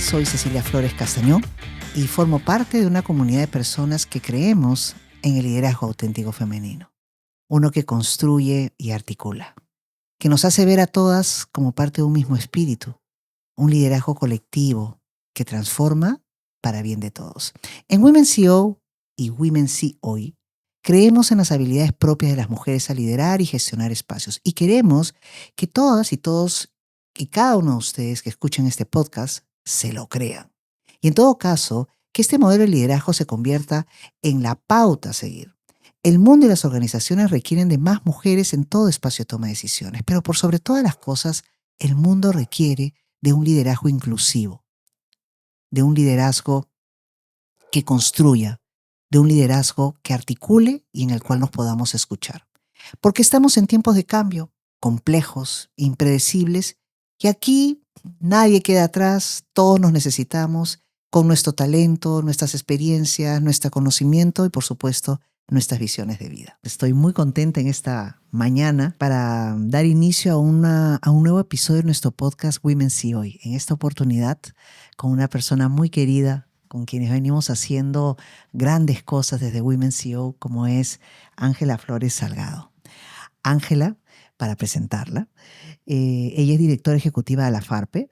Soy Cecilia Flores Castañón y formo parte de una comunidad de personas que creemos en el liderazgo auténtico femenino. Uno que construye y articula, que nos hace ver a todas como parte de un mismo espíritu, un liderazgo colectivo que transforma para bien de todos. En Women CEO y Women See Hoy, creemos en las habilidades propias de las mujeres a liderar y gestionar espacios y queremos que todas y todos y cada uno de ustedes que escuchen este podcast se lo crean. Y en todo caso, que este modelo de liderazgo se convierta en la pauta a seguir. El mundo y las organizaciones requieren de más mujeres en todo espacio de toma de decisiones, pero por sobre todas las cosas, el mundo requiere de un liderazgo inclusivo, de un liderazgo que construya, de un liderazgo que articule y en el cual nos podamos escuchar. Porque estamos en tiempos de cambio, complejos, impredecibles, y aquí nadie queda atrás, todos nos necesitamos con nuestro talento, nuestras experiencias, nuestro conocimiento y por supuesto nuestras visiones de vida. Estoy muy contenta en esta mañana para dar inicio a un nuevo episodio de nuestro podcast Women See Hoy. En esta oportunidad con una persona muy querida, con quienes venimos haciendo grandes cosas desde Women CEO, como es Ángela Flores Salgado. Ángela, para presentarla, ella es directora ejecutiva de la FARPE,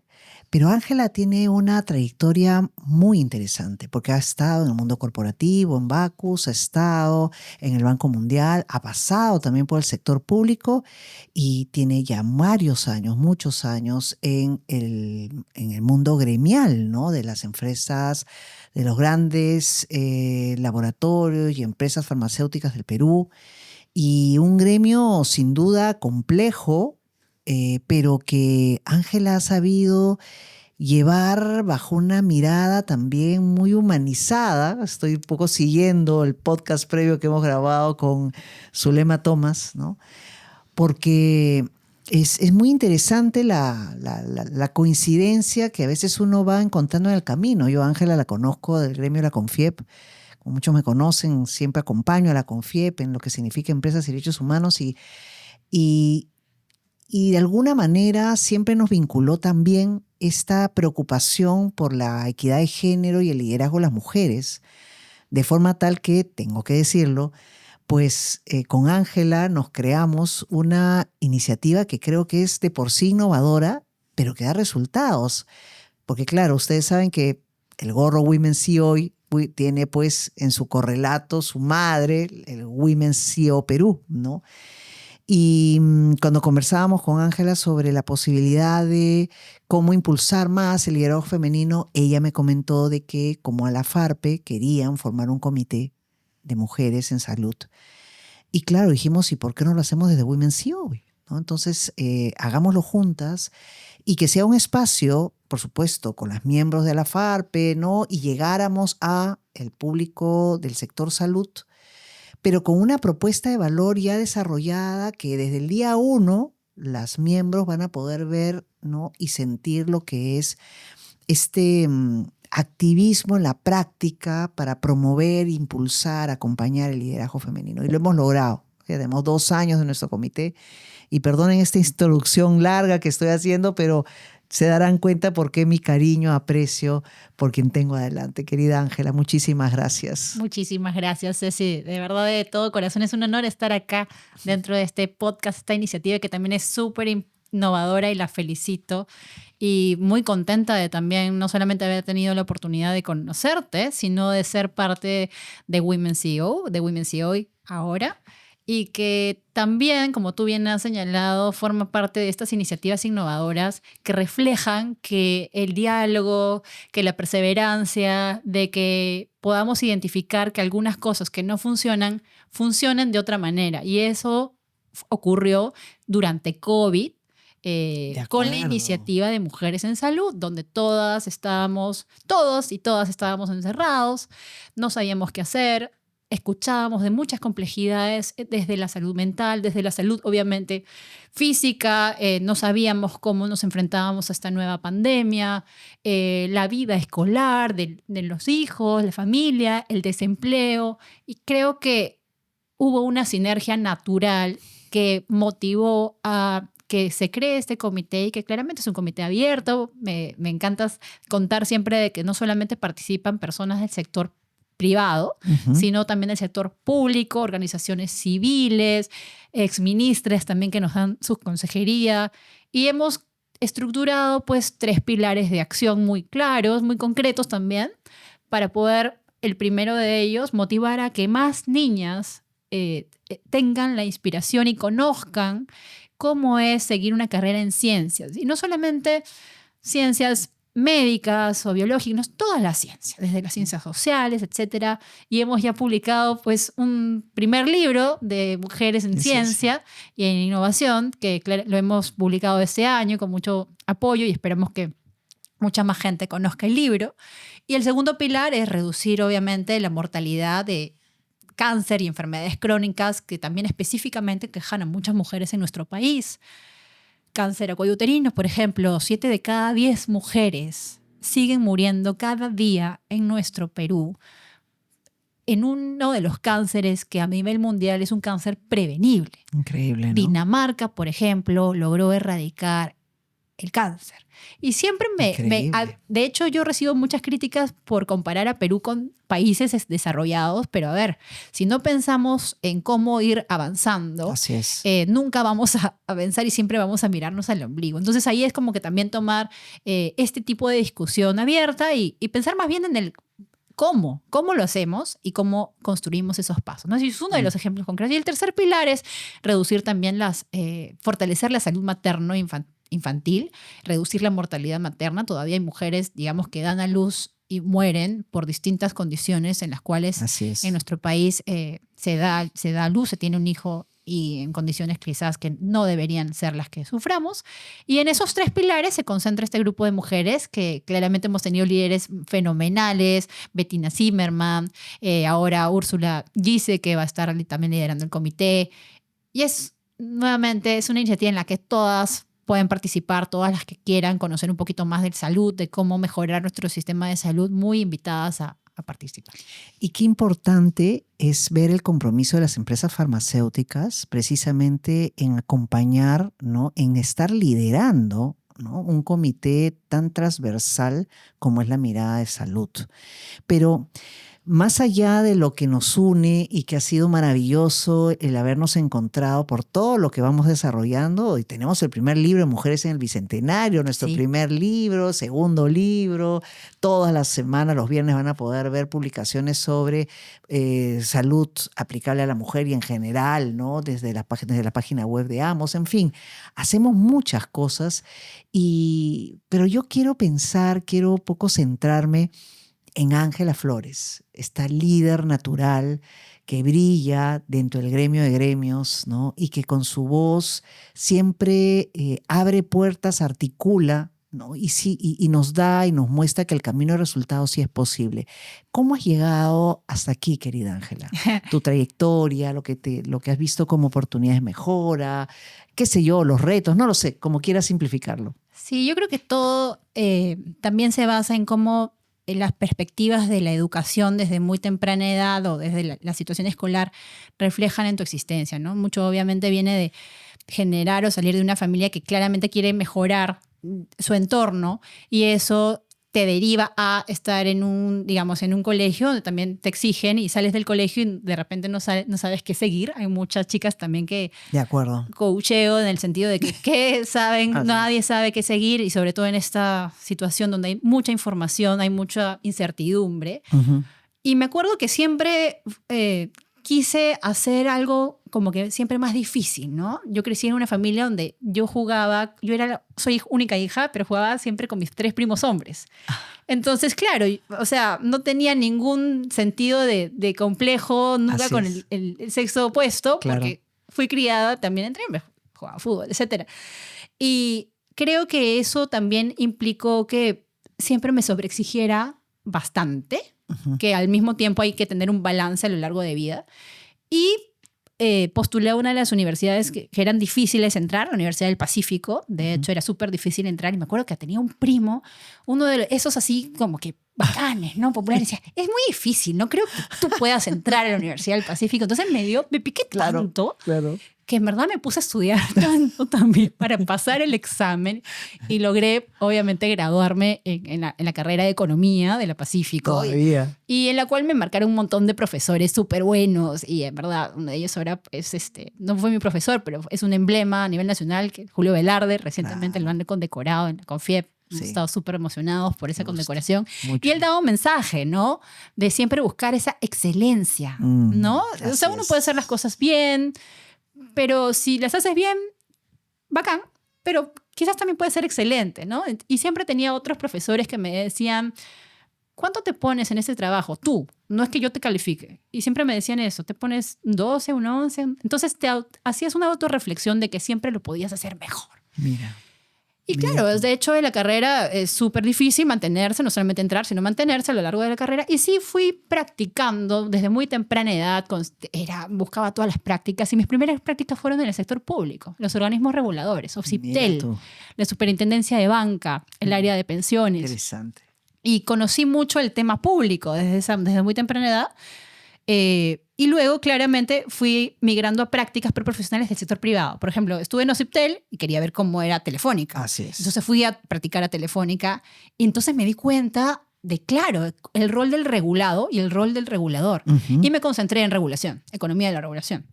pero Ángela tiene una trayectoria muy interesante porque ha estado en el mundo corporativo, en Bacus, ha estado en el Banco Mundial, ha pasado también por el sector público y tiene ya varios años, muchos años en el mundo gremial, ¿no? De las empresas, de los grandes laboratorios y empresas farmacéuticas del Perú. Y un gremio sin duda complejo, pero que Ángela ha sabido llevar bajo una mirada también muy humanizada. Estoy un poco siguiendo el podcast previo que hemos grabado con Zulema Thomas, ¿no? Porque es muy interesante la coincidencia que a veces uno va encontrando en el camino. Yo a Ángela la conozco del gremio de la CONFIEP. Como muchos me conocen, siempre acompaño a la CONFIEP en lo que significa empresas y derechos humanos y de alguna manera siempre nos vinculó también esta preocupación por la equidad de género y el liderazgo de las mujeres, de forma tal que, tengo que decirlo, pues con Ángela nos creamos una iniciativa que creo que es de por sí innovadora, pero que da resultados. Porque claro, ustedes saben que el gorro Women CEO tiene pues en su correlato su madre, el Women CEO Perú, ¿no? Y cuando conversábamos con Ángela sobre la posibilidad de cómo impulsar más el liderazgo femenino, ella me comentó de que como a la FARPE querían formar un comité de mujeres en salud. Y claro, dijimos, ¿y por qué no lo hacemos desde Women CEO? ¿No? Entonces, hagámoslo juntas y que sea un espacio, por supuesto, con las miembros de la FARPE, ¿no? Y llegáramos a el público del sector salud, pero con una propuesta de valor ya desarrollada que desde el día 1 las miembros van a poder ver, ¿no? Y sentir lo que es este activismo en la práctica para promover, impulsar, acompañar el liderazgo femenino. Y lo hemos logrado. Ya tenemos 2 años de nuestro comité. Y perdonen esta introducción larga que estoy haciendo, pero se darán cuenta por qué mi cariño, aprecio por quien tengo adelante. Querida Ángela, muchísimas gracias. Muchísimas gracias, Ceci. De verdad, de todo corazón, es un honor estar acá dentro de este podcast, esta iniciativa que también es súper innovadora y la felicito. Y muy contenta de también no solamente haber tenido la oportunidad de conocerte, sino de ser parte de Women CEO, de Women CEO ahora. Y que también, como tú bien has señalado, forma parte de estas iniciativas innovadoras que reflejan que el diálogo, que la perseverancia, de que podamos identificar que algunas cosas que no funcionan, funcionan de otra manera. Y eso ocurrió durante COVID, con la iniciativa de Mujeres en Salud, donde todos y todas estábamos encerrados, no sabíamos qué hacer, escuchábamos de muchas complejidades desde la salud mental, desde la salud obviamente física, no sabíamos cómo nos enfrentábamos a esta nueva pandemia, la vida escolar de los hijos, la familia, el desempleo, y creo que hubo una sinergia natural que motivó a que se cree este comité y que claramente es un comité abierto. Me encanta contar siempre de que no solamente participan personas del sector privado, sino también del sector público, organizaciones civiles, exministres también que nos dan su consejería. Y hemos estructurado pues 3 pilares de acción muy claros, muy concretos también, para poder, el primero de ellos, motivar a que más niñas tengan la inspiración y conozcan cómo es seguir una carrera en ciencias. Y no solamente ciencias médicas o biológicas, todas las ciencias, desde las ciencias sociales, etc. Y hemos ya publicado pues un primer libro de mujeres en ciencia y en innovación, que lo hemos publicado este año con mucho apoyo y esperamos que mucha más gente conozca el libro. Y el segundo pilar es reducir obviamente la mortalidad de cáncer y enfermedades crónicas que también específicamente quejan a muchas mujeres en nuestro país. Cáncer acuoyuterino, por ejemplo, 7 de cada 10 mujeres siguen muriendo cada día en nuestro Perú en uno de los cánceres que a nivel mundial es un cáncer prevenible. Increíble, ¿no? Dinamarca, por ejemplo, logró erradicar el cáncer. Y siempre de hecho, yo recibo muchas críticas por comparar a Perú con países desarrollados, pero a ver, si no pensamos en cómo ir avanzando, así es. Nunca vamos a avanzar y siempre vamos a mirarnos al ombligo. Entonces ahí es como que también tomar este tipo de discusión abierta y pensar más bien en el cómo lo hacemos y cómo construimos esos pasos, ¿no? Ese es uno de los ejemplos concretos. Y el tercer pilar es reducir también fortalecer la salud materno-infantil, reducir la mortalidad materna. Todavía hay mujeres, digamos, que dan a luz y mueren por distintas condiciones en las cuales en nuestro país se da a luz, se tiene un hijo y en condiciones quizás que no deberían ser las que suframos. Y en esos 3 pilares se concentra este grupo de mujeres que claramente hemos tenido líderes fenomenales, Bettina Zimmerman, ahora Úrsula Gise, que va a estar también liderando el comité. Y nuevamente, es una iniciativa en la que todas pueden participar, todas las que quieran conocer un poquito más de salud, de cómo mejorar nuestro sistema de salud, muy invitadas a participar. Y qué importante es ver el compromiso de las empresas farmacéuticas precisamente en acompañar, ¿no? En estar liderando, ¿no? Un comité tan transversal como es la mirada de salud. Pero más allá de lo que nos une y que ha sido maravilloso el habernos encontrado por todo lo que vamos desarrollando, y tenemos el primer libro, Mujeres en el Bicentenario, nuestro primer libro, segundo libro, todas las semanas, los viernes van a poder ver publicaciones sobre salud aplicable a la mujer y en general, ¿no? Desde la página web de Amos, en fin, hacemos muchas cosas, pero yo quiero poco centrarme en Ángela Flores, esta líder natural que brilla dentro del gremio de gremios, ¿no? Y que con su voz siempre abre puertas, articula, ¿no? Y nos da y nos muestra que el camino de resultados sí es posible. ¿Cómo has llegado hasta aquí, querida Ángela? Tu trayectoria, lo que has visto como oportunidades de mejora, qué sé yo, los retos, no lo sé, como quieras simplificarlo. Sí, yo creo que todo también se basa en cómo las perspectivas de la educación desde muy temprana edad o desde la situación escolar reflejan en tu existencia, ¿no? Mucho obviamente viene de generar o salir de una familia que claramente quiere mejorar su entorno y eso te deriva a estar en un colegio donde también te exigen y sales del colegio y de repente no sabes qué seguir. Hay muchas chicas también que de acuerdo. Coacheo en el sentido de que ¿qué saben? Nadie sabe qué seguir y sobre todo en esta situación donde hay mucha información, hay mucha incertidumbre. Uh-huh. Y me acuerdo que siempre quise hacer algo como que siempre más difícil, ¿no? Yo crecí en una familia donde soy única hija, pero jugaba siempre con mis 3 primos hombres. Entonces, claro, o sea, no tenía ningún sentido de complejo nunca con el sexo opuesto, claro. Porque fui criada también entre hombres, jugaba fútbol, etc. Y creo que eso también implicó que siempre me sobreexigiera bastante, uh-huh. Que al mismo tiempo hay que tener un balance a lo largo de vida. Y postulé a una de las universidades que eran difíciles entrar, la Universidad del Pacífico. De hecho, era súper difícil entrar. Y me acuerdo que tenía un primo, uno de esos así como que bacanes, ¿no? Populares. Decía, es muy difícil, no creo que tú puedas entrar a la Universidad del Pacífico. Entonces me piqué tanto que en verdad me puse a estudiar tanto también para pasar el examen y logré, obviamente, graduarme en la carrera de Economía de la Pacífico. Todavía. Y en la cual me marcaron un montón de profesores súper buenos. Y en verdad, uno de ellos ahora es no fue mi profesor, pero es un emblema a nivel nacional, que Julio Velarde, recientemente lo han condecorado en la CONFIEP. Hemos estado súper emocionados por esa condecoración. Mucho. Y él daba un mensaje, ¿no? De siempre buscar esa excelencia, ¿no? O sea, uno puede hacer las cosas bien, pero si las haces bien, bacán, pero quizás también puede ser excelente, ¿no? Y siempre tenía otros profesores que me decían, ¿cuánto te pones en ese trabajo? Tú, no es que yo te califique. Y siempre me decían eso, te pones 12, un 11. Entonces hacías una autorreflexión de que siempre lo podías hacer mejor. Mira. Y claro, de hecho, en la carrera es súper difícil mantenerse, no solamente entrar, sino mantenerse a lo largo de la carrera. Y sí fui practicando desde muy temprana edad, buscaba todas las prácticas. Y mis primeras prácticas fueron en el sector público, los organismos reguladores, OFCIPTEL, la Superintendencia de Banca, el área de pensiones. Interesante. Y conocí mucho el tema público desde muy temprana edad. Y luego, claramente, fui migrando a prácticas preprofesionales del sector privado. Por ejemplo, estuve en OCIPTEL y quería ver cómo era Telefónica. Así es. Entonces fui a practicar a Telefónica y entonces me di cuenta de, claro, el rol del regulado y el rol del regulador. Y me concentré en regulación, economía de la regulación.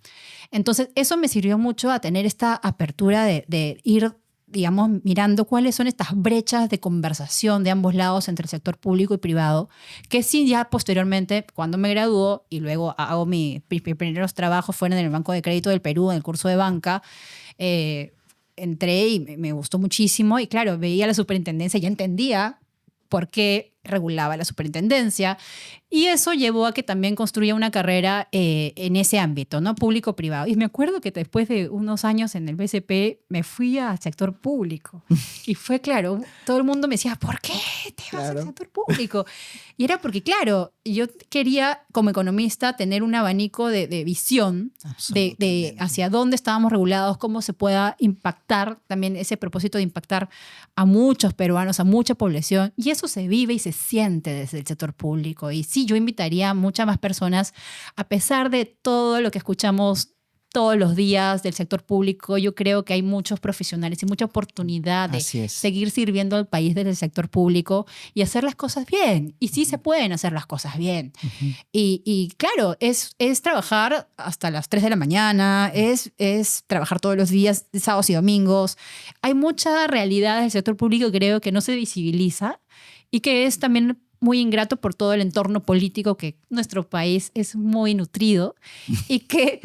Entonces, eso me sirvió mucho a tener esta apertura de ir, digamos, mirando cuáles son estas brechas de conversación de ambos lados entre el sector público y privado, que sí, ya posteriormente, cuando me graduó y luego hago mis primeros trabajos fueron en el Banco de Crédito del Perú, en el curso de banca, entré y me gustó muchísimo y claro, veía la superintendencia y ya entendía por qué regulaba la superintendencia. Y eso llevó a que también construya una carrera en ese ámbito, ¿no? Público-privado. Y me acuerdo que después de unos años en el BCP me fui al sector público. Y fue claro, todo el mundo me decía, ¿por qué te vas al sector público? Y era porque, claro, yo quería, como economista, tener un abanico de visión de hacia dónde estábamos regulados, cómo se pueda impactar, también ese propósito de impactar a muchos peruanos, a mucha población. Y eso se vive y se siente desde el sector público. Y sí, yo invitaría a muchas más personas, a pesar de todo lo que escuchamos todos los días del sector público, yo creo que hay muchos profesionales y mucha oportunidad de seguir sirviendo al país desde el sector público y hacer las cosas bien. Y sí se pueden hacer las cosas bien. Y claro, es trabajar hasta las 3 de la mañana, es trabajar todos los días, sábados y domingos. Hay mucha realidad del sector público, creo, que no se visibiliza y que es también muy ingrato por todo el entorno político que nuestro país es muy nutrido y que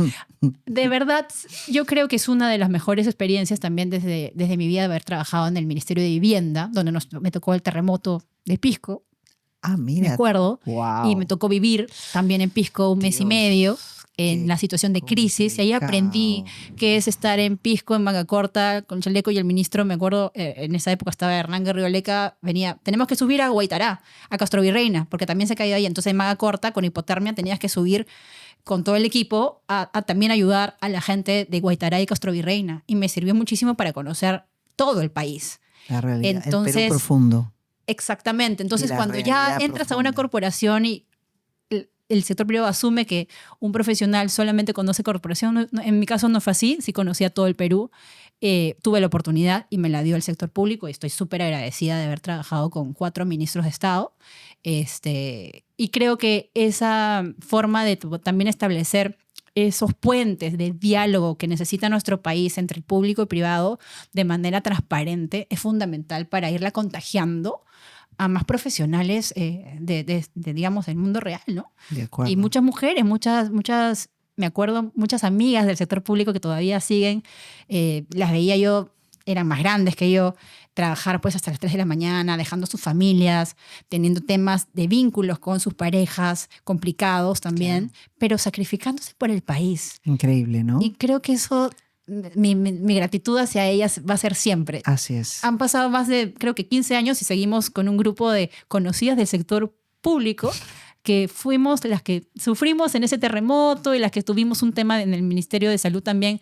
de verdad yo creo que es una de las mejores experiencias también desde mi vida de haber trabajado en el Ministerio de Vivienda, donde me tocó el terremoto de Pisco. Ah, mira. Me acuerdo. Wow. Y me tocó vivir también en Pisco un mes y medio en la situación de crisis. Y ahí aprendí qué es estar en Pisco, en manga corta, con chaleco y el ministro, me acuerdo, en esa época estaba Hernán Guerrero-Leca, venía, tenemos que subir a Guaitará, a Castrovirreina, porque también se caía ahí. Entonces en manga corta, con hipotermia, tenías que subir con todo el equipo a también ayudar a la gente de Guaitará y Castrovirreina. Y me sirvió muchísimo para conocer todo el país. La realidad, entonces, el Perú profundo. Exactamente. Entonces, cuando ya entras a una corporación y el sector privado asume que un profesional solamente conoce corporación, en mi caso no fue así, sí conocía todo el Perú, tuve la oportunidad y me la dio el sector público y estoy súper agradecida de haber trabajado con 4 ministros de Estado. Y creo que esa forma de también establecer esos puentes de diálogo que necesita nuestro país entre el público y privado de manera transparente es fundamental para irla contagiando a más profesionales digamos, del mundo real, ¿no? De acuerdo. Y muchas mujeres, muchas, me acuerdo, muchas amigas del sector público que todavía siguen, las veía yo, eran más grandes que yo, trabajar pues hasta las 3 de la mañana, dejando sus familias, teniendo temas de vínculos con sus parejas, complicados también, pero sacrificándose por el país. Increíble, ¿no? Y creo que eso, mi gratitud hacia ellas va a ser siempre. Así es. Han pasado más de, creo que 15 años y seguimos con un grupo de conocidas del sector público que fuimos las que sufrimos en ese terremoto y las que tuvimos un tema en el Ministerio de Salud también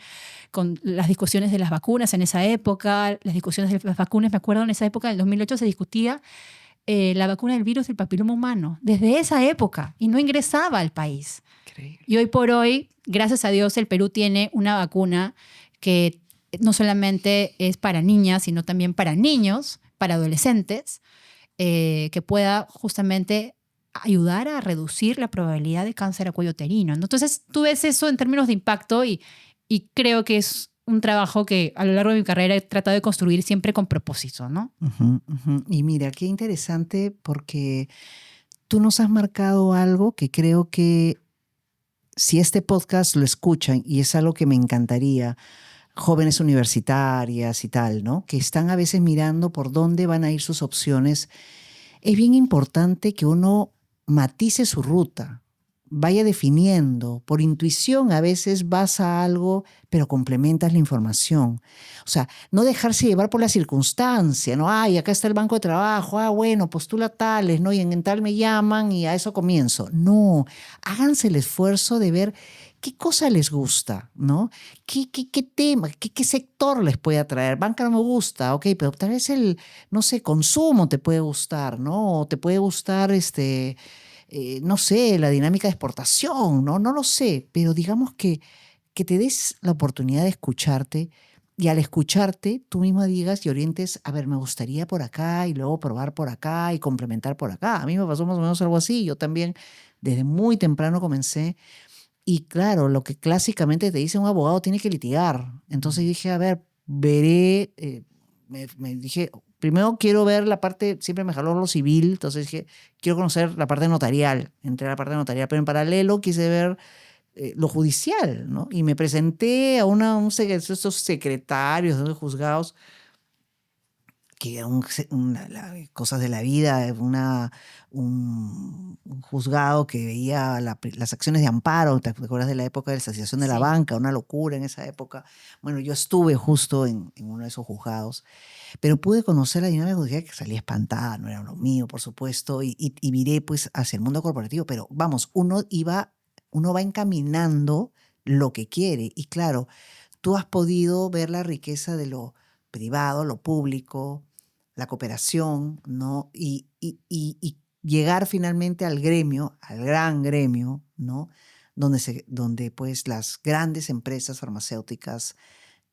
con las discusiones de las vacunas en esa época, las discusiones de las vacunas, me acuerdo en esa época, en el 2008 se discutía la vacuna del virus del papiloma humano, desde esa época, y no ingresaba al país. Increíble. Y hoy por hoy, gracias a Dios, el Perú tiene una vacuna que no solamente es para niñas, sino también para niños, para adolescentes, que pueda justamente ayudar a reducir la probabilidad de cáncer a cuello uterino, ¿no? Entonces, tú ves eso en términos de impacto y creo que es un trabajo que a lo largo de mi carrera he tratado de construir siempre con propósito, ¿no? Y mira, qué interesante porque tú nos has marcado algo que creo que si este podcast lo escuchan, y es algo que me encantaría, jóvenes universitarias y tal, ¿no? Que están a veces mirando por dónde van a ir sus opciones, es bien importante que uno matice su ruta, vaya definiendo. Por intuición a veces vas a algo, pero complementas la información. O sea, no dejarse llevar por la circunstancia, ¿no? Ay, acá está el banco de trabajo, bueno, postula tales, ¿no? Y en tal me llaman y a eso comienzo. No, háganse el esfuerzo de ver qué cosa les gusta, ¿no? ¿Qué tema, qué sector les puede atraer? Banca no me gusta, ok, pero tal vez no sé, consumo te puede gustar, ¿no? O te puede gustar, no sé, la dinámica de exportación, ¿no? No lo sé, pero digamos que te des la oportunidad de escucharte y al escucharte tú misma digas y orientes, a ver, me gustaría por acá y luego probar por acá y complementar por acá. A mí me pasó más o menos algo así. Yo también desde muy temprano comencé y claro, lo que clásicamente te dice un abogado tiene que litigar. Entonces dije, a ver, veré, me dije, primero quiero ver la parte, siempre me jaló lo civil, entonces dije, quiero conocer la parte notarial, entré a la parte notarial, pero en paralelo quise ver lo judicial, ¿no? Y me presenté a estos secretarios de los juzgados que eran cosas de la vida, un juzgado que veía las acciones de amparo. ¿Te acuerdas de la época de la Asociación de la Sí. Banca? Una locura en esa época. Bueno, yo estuve justo en uno de esos juzgados, pero pude conocer la dinámica judicial, que salí espantada, no era lo mío, por supuesto, y viré pues hacia el mundo corporativo, pero vamos, uno va encaminando lo que quiere, y claro, tú has podido ver la riqueza de lo privado, lo público, la cooperación, ¿no? Y llegar finalmente al gremio, al gran gremio, ¿no? Donde pues las grandes empresas farmacéuticas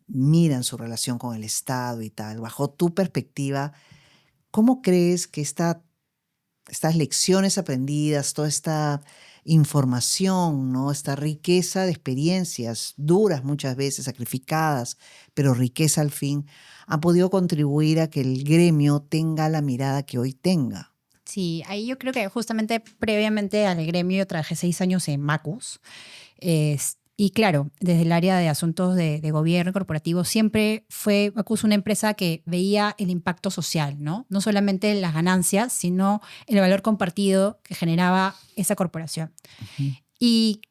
miran su relación con el Estado y tal. Bajo tu perspectiva, ¿cómo crees que estas lecciones aprendidas, toda esta información, ¿no? Esta riqueza de experiencias duras muchas veces, sacrificadas, pero riqueza al fin, han podido contribuir a que el gremio tenga la mirada que hoy tenga? Sí, ahí yo creo que justamente previamente al gremio yo trabajé 6 años en Macus. Y claro, desde el área de asuntos de gobierno corporativo, siempre fue Macus una empresa que veía el impacto social, ¿no? No solamente las ganancias, sino el valor compartido que generaba esa corporación. Ujú. Y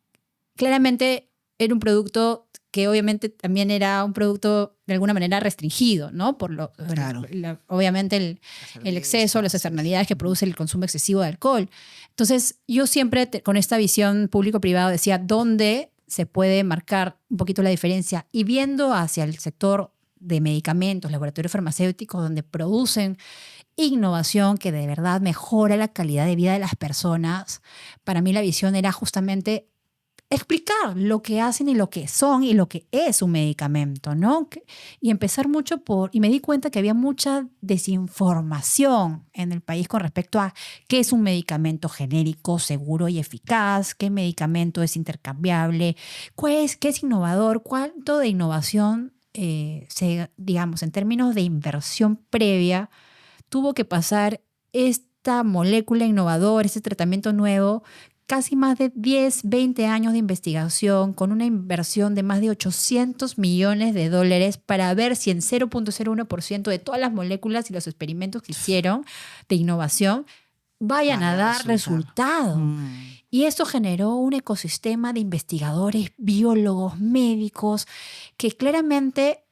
claramente era un producto que obviamente también era un producto de alguna manera restringido, ¿no? Claro. Obviamente Las el exceso, las cervezas, externalidades que ujú. produce el consumo excesivo de alcohol. Entonces, yo siempre con esta visión público-privado decía, ¿dónde se puede marcar un poquito la diferencia? Y viendo hacia el sector de medicamentos, laboratorios farmacéuticos, donde producen innovación que de verdad mejora la calidad de vida de las personas, para mí la visión era justamente explicar lo que hacen y lo que son y lo que es un medicamento, ¿no? Y empezar mucho y me di cuenta que había mucha desinformación en el país con respecto a qué es un medicamento genérico, seguro y eficaz, qué medicamento es intercambiable, qué es innovador, cuánto de innovación, digamos, en términos de inversión previa, tuvo que pasar esta molécula innovadora, este tratamiento nuevo, casi más de 10, 20 años de investigación con una inversión de más de $800 millones para ver si en 0.01% de todas las moléculas y los experimentos que hicieron de innovación vayan a dar resultado. Y esto generó un ecosistema de investigadores, biólogos, médicos, que claramente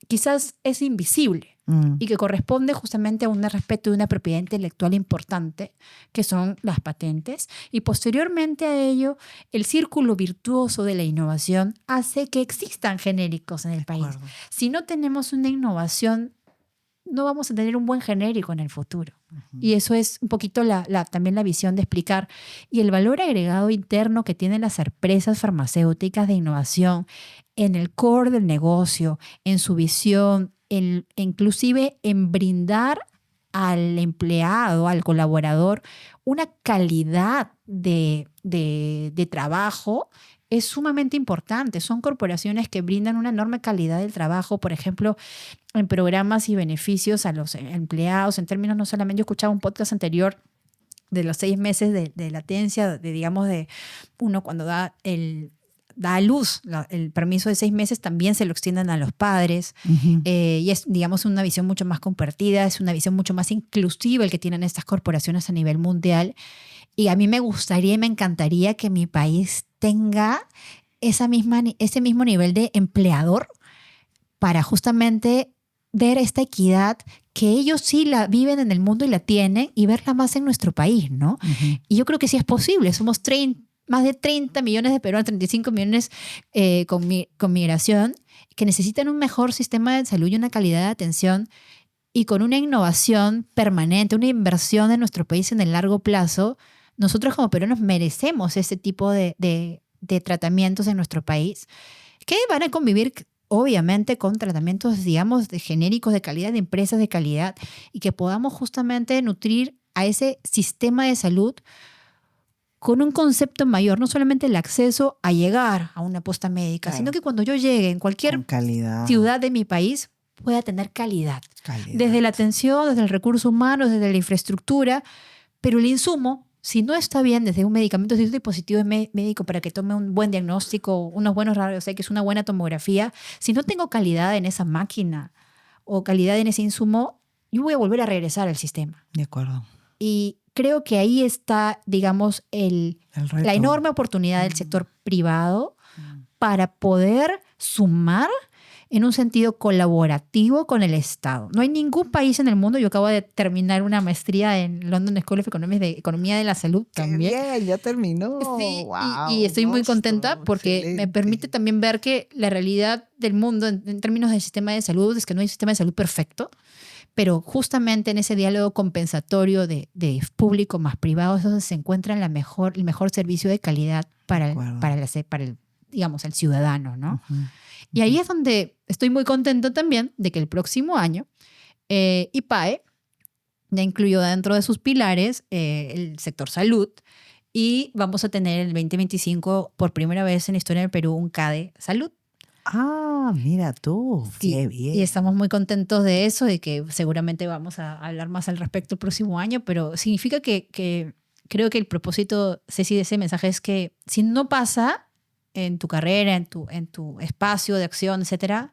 quizás es invisible y que corresponde justamente a un respeto de una propiedad intelectual importante, que son las patentes. Y posteriormente a ello, el círculo virtuoso de la innovación hace que existan genéricos en el país. Si no tenemos una innovación no vamos a tener un buen genérico en el futuro. Ujú. Y eso es un poquito también la visión de explicar. Y el valor agregado interno que tienen las empresas farmacéuticas de innovación en el core del negocio, en su visión, inclusive en brindar al empleado, al colaborador, una calidad de trabajo es sumamente importante. Son corporaciones que brindan una enorme calidad del trabajo, por ejemplo, en programas y beneficios a los empleados, en términos no solamente, yo escuchaba un podcast anterior de los 6 meses de latencia, digamos, de uno cuando da a luz el permiso de 6 meses, también se lo extienden a los padres. Ujú. Y es, digamos, una visión mucho más compartida, es una visión mucho más inclusiva el que tienen estas corporaciones a nivel mundial. Y a mí me gustaría y me encantaría que mi país tenga ese mismo nivel de empleador para justamente ver esta equidad que ellos sí la viven en el mundo y la tienen, y verla más en nuestro país, ¿no? Ujú. Y yo creo que sí es posible. Somos más de 30 millones de peruanos, 35 millones con migración, que necesitan un mejor sistema de salud y una calidad de atención, y con una innovación permanente, una inversión en nuestro país en el largo plazo. Nosotros como peruanos merecemos ese tipo de tratamientos en nuestro país, que van a convivir obviamente con tratamientos, digamos, de genéricos de calidad, de empresas de calidad, y que podamos justamente nutrir a ese sistema de salud con un concepto mayor, no solamente el acceso a llegar a una posta médica, Claro. sino que cuando yo llegue en cualquier Con calidad. ciudad de mi país pueda tener calidad. Calidad. Desde la atención, desde el recurso humano, desde la infraestructura, pero el insumo, si no está bien, desde un medicamento, desde un dispositivo médico para que tome un buen diagnóstico, unos buenos radios X, una buena tomografía, si no tengo calidad en esa máquina o calidad en ese insumo, yo voy a volver a regresar al sistema. De acuerdo. Y creo que ahí está, digamos, El reto. la enorme oportunidad del sector privado para poder sumar en un sentido colaborativo con el Estado. No hay ningún país en el mundo, yo acabo de terminar una maestría en London School of Economics de Economía de la Salud también. Qué bien, ya terminó. Sí, Wow, y estoy muy gusto, contenta porque me excelente. permite también ver que la realidad del mundo en términos del sistema de salud es que no hay un sistema de salud perfecto, pero justamente en ese diálogo compensatorio de público más privado es donde se encuentra el mejor servicio de calidad para el, digamos, el ciudadano, ¿no? Ujú. Y ahí es donde estoy muy contenta también de que el próximo año IPAE ya incluyó dentro de sus pilares el sector salud, y vamos a tener el 2025 por primera vez en la historia del Perú un CADE Salud. Ah, mira tú. Sí, Qué bien. y estamos muy contentos de eso y que seguramente vamos a hablar más al respecto el próximo año, pero significa que creo que el propósito, Ceci, de ese mensaje es que si no pasa en tu carrera, en tu espacio de acción, etcétera,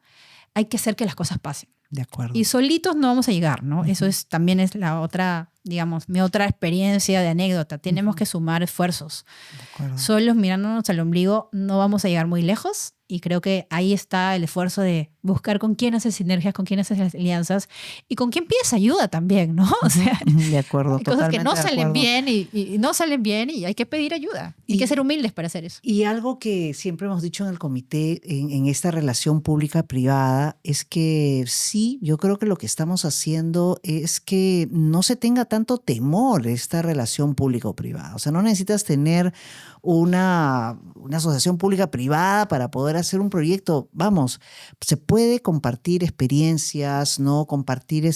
hay que hacer que las cosas pasen. De acuerdo. Y solitos no vamos a llegar, ¿no? Eso también es la otra, digamos, mi otra experiencia de anécdota. Tenemos que sumar esfuerzos. De acuerdo. Solos mirándonos al ombligo no vamos a llegar muy lejos, y creo que ahí está el esfuerzo de buscar con quién haces sinergias, con quién haces alianzas y con quién pides ayuda también, ¿no? O sea, De acuerdo. hay cosas que no totalmente de salen acuerdo. bien y no salen bien, y hay que pedir ayuda. Hay que ser humildes para hacer eso. Y algo que siempre hemos dicho en el comité, en esta relación pública-privada, es que sí, yo creo que lo que estamos haciendo es que no se tenga tanto temor esta relación público-privada. O sea, no necesitas tener una asociación pública-privada para poder hacer un proyecto. Vamos, se puede compartir experiencias, ¿no? Compartir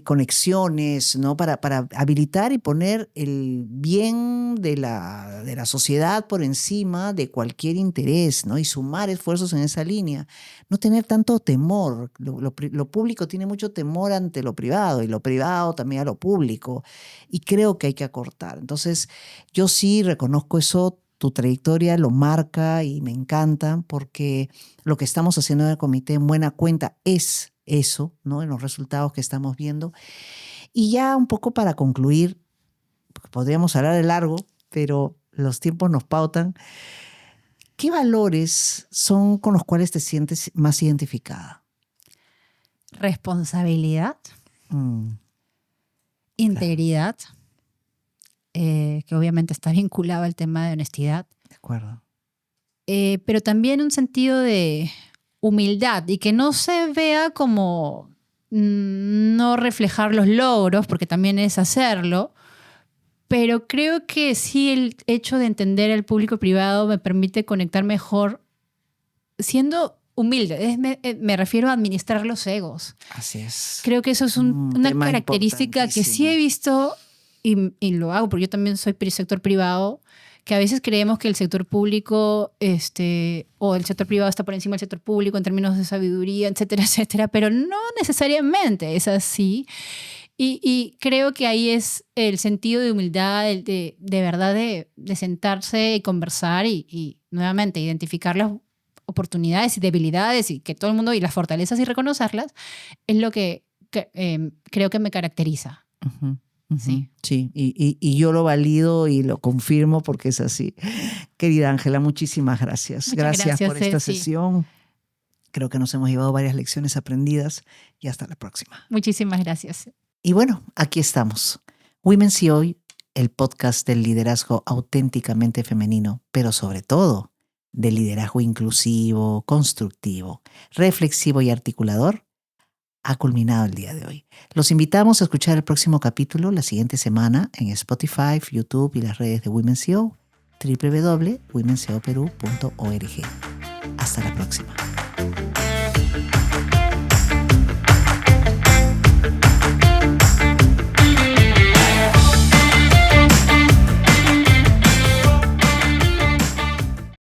conexiones, ¿no? Para habilitar y poner el bien de la sociedad por encima de cualquier interés, ¿no? Y sumar esfuerzos en esa línea. No tener tanto temor. Lo público tiene mucho temor ante lo privado, y lo privado también a lo público. Y creo que hay que acortar. Entonces, yo sí reconozco eso. Tu trayectoria lo marca y me encanta, porque lo que estamos haciendo en el comité en buena cuenta es eso, ¿no? En los resultados que estamos viendo. Y ya un poco para concluir, porque podríamos hablar de largo, pero los tiempos nos pautan. ¿Qué valores son con los cuales te sientes más identificada? Responsabilidad, integridad, que obviamente está vinculado al tema de honestidad. De acuerdo. Pero también un sentido de humildad, y que no se vea como no reflejar los logros, porque también es hacerlo, pero creo que sí el hecho de entender el público privado me permite conectar mejor siendo humilde. Me refiero a administrar los egos. Así es. Creo que eso es una característica que sí he visto y lo hago, porque yo también soy sector privado, que a veces creemos que el sector público o el sector privado está por encima del sector público en términos de sabiduría, etcétera, etcétera, pero no necesariamente es así. Y creo que ahí es el sentido de humildad, de verdad de sentarse y conversar y nuevamente identificar las oportunidades y debilidades y que todo el mundo, y las fortalezas y reconocerlas, es lo que creo que me caracteriza. Uh-huh. Sí. Sí, y yo lo valido y lo confirmo porque es así. Querida Ángela, muchísimas gracias. Gracias por esta sesión. Creo que nos hemos llevado varias lecciones aprendidas y hasta la próxima. Muchísimas gracias. Y bueno, aquí estamos. Women See Hoy, el podcast del liderazgo auténticamente femenino, pero sobre todo del liderazgo inclusivo, constructivo, reflexivo y articulador, ha culminado el día de hoy. Los invitamos a escuchar el próximo capítulo la siguiente semana en Spotify, YouTube y las redes de Women CEO, www.womenceoperú.org. Hasta la próxima.